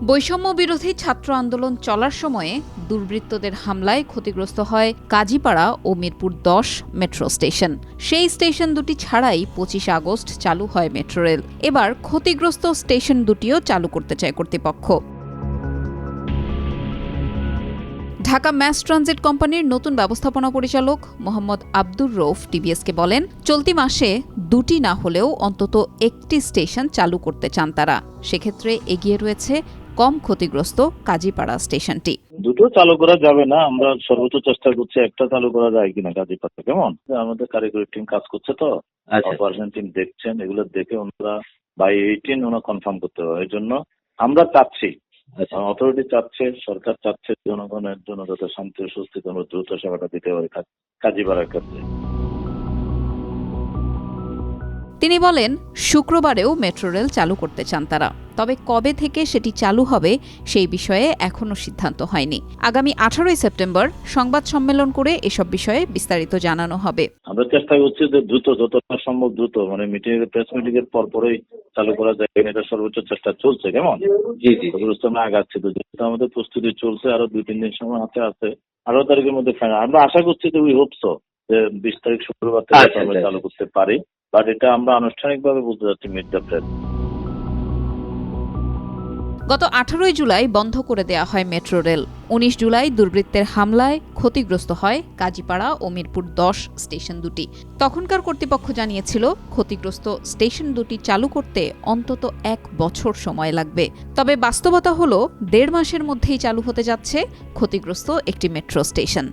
বৈষম্য বিরোধী ছাত্র আন্দোলন চলার সময়ে দুর্বৃত্তদের হামলায় ক্ষতিগ্রস্ত হয় কাজীপাড়া ও মিরপুর ১০ মেট্রো স্টেশন। সেই স্টেশন দুটি ছাড়াই ২৫ আগস্ট চালু হয় মেট্রো রেল। এবার ক্ষতিগ্রস্ত স্টেশন দুটিও চালু করতে চায় কর্তৃপক্ষ। ঢাকা ম্যাস ট্রানজিট কোম্পানির নতুন ব্যবস্থাপনা পরিচালক মোহাম্মদ আব্দুর রৌফ টিভিএসকে বলেন, চলতি মাসে দুটি না হলেও অন্তত একটি স্টেশন চালু করতে চান তারা। সেক্ষেত্রে এগিয়ে রয়েছে কম ক্ষতিগ্রস্ত কাজীপাড়া স্টেশনটি। দুটো চালু করা যাবে না, আমরা সর্বোচ্চ চেষ্টা করছি একটা চালু করা যায় কিনা কাজীপাড়া। কেমন আমাদের কারিগরি টিম কাজ করছে, তো অপারেশন টিম দেখছেন, এগুলো দেখে ওনারা বাই 18 ওনারা কনফার্ম করতে হবে। এই জন্য আমরা চাচ্ছি, অথরিটি চাচ্ছে, সরকার চাচ্ছে জনগণের জন্য যাতে শান্তি ও সুস্থিত আমরা দ্রুত সেবাটা দিতে পারি কাজীপাড়ার ক্ষেত্রে। তিনি বলেন, শুক্রবারেও মেট্রো রেল চালু করতে চান তারা। তবে কবে থেকে সেটি চালু হবে সেই বিষয়ে এখনো সিদ্ধান্ত হয়নি। আগামী 18 সেপ্টেম্বর সংবাদ সম্মেলন করে এসব বিষয়ে বিস্তারিত জানানো হবে। আমরা চেষ্টা করছি যে দ্রুত, যতটা সম্ভব দ্রুত, মানে প্রেস মিটিং এর পরপরই চালু করা যায়, এটা সর্বোচ্চ চেষ্টা চলছে। কেমন আমরা আগাচ্ছি, তো যেহেতু আমাদের প্রস্তুতি চলছে, আরো 2-3 দিন সময় হাতে আছে, 18 তারিখের মধ্যে ফাইনাল। আমরা আশা করছি যে উই হোপ সো যে 20 তারিখ শুক্রবার থেকে আমরা চালু করতে পারি, বাট এটা আমরা আনুষ্ঠানিকভাবে বলতে যাচ্ছি মিড দ্য প্রেস। গত 18 জুলাই বন্ধ করে দেয়া হয় মেট্রো রেল। 19 জুলাই দুর্বৃত্তের হামলায় ক্ষতিগ্রস্ত হয় কাজীপাড়া ও মিরপুর 10 স্টেশন দুটি। তখনকার কর্তৃপক্ষ জানিয়েছিল ক্ষতিগ্রস্ত স্টেশন দুটি চালু করতে অন্তত 1 বছর সময় লাগবে। তবে বাস্তবতা হলো 1.5 মাসের মধ্যেই চালু হতে যাচ্ছে ক্ষতিগ্রস্ত একটি মেট্রো স্টেশন।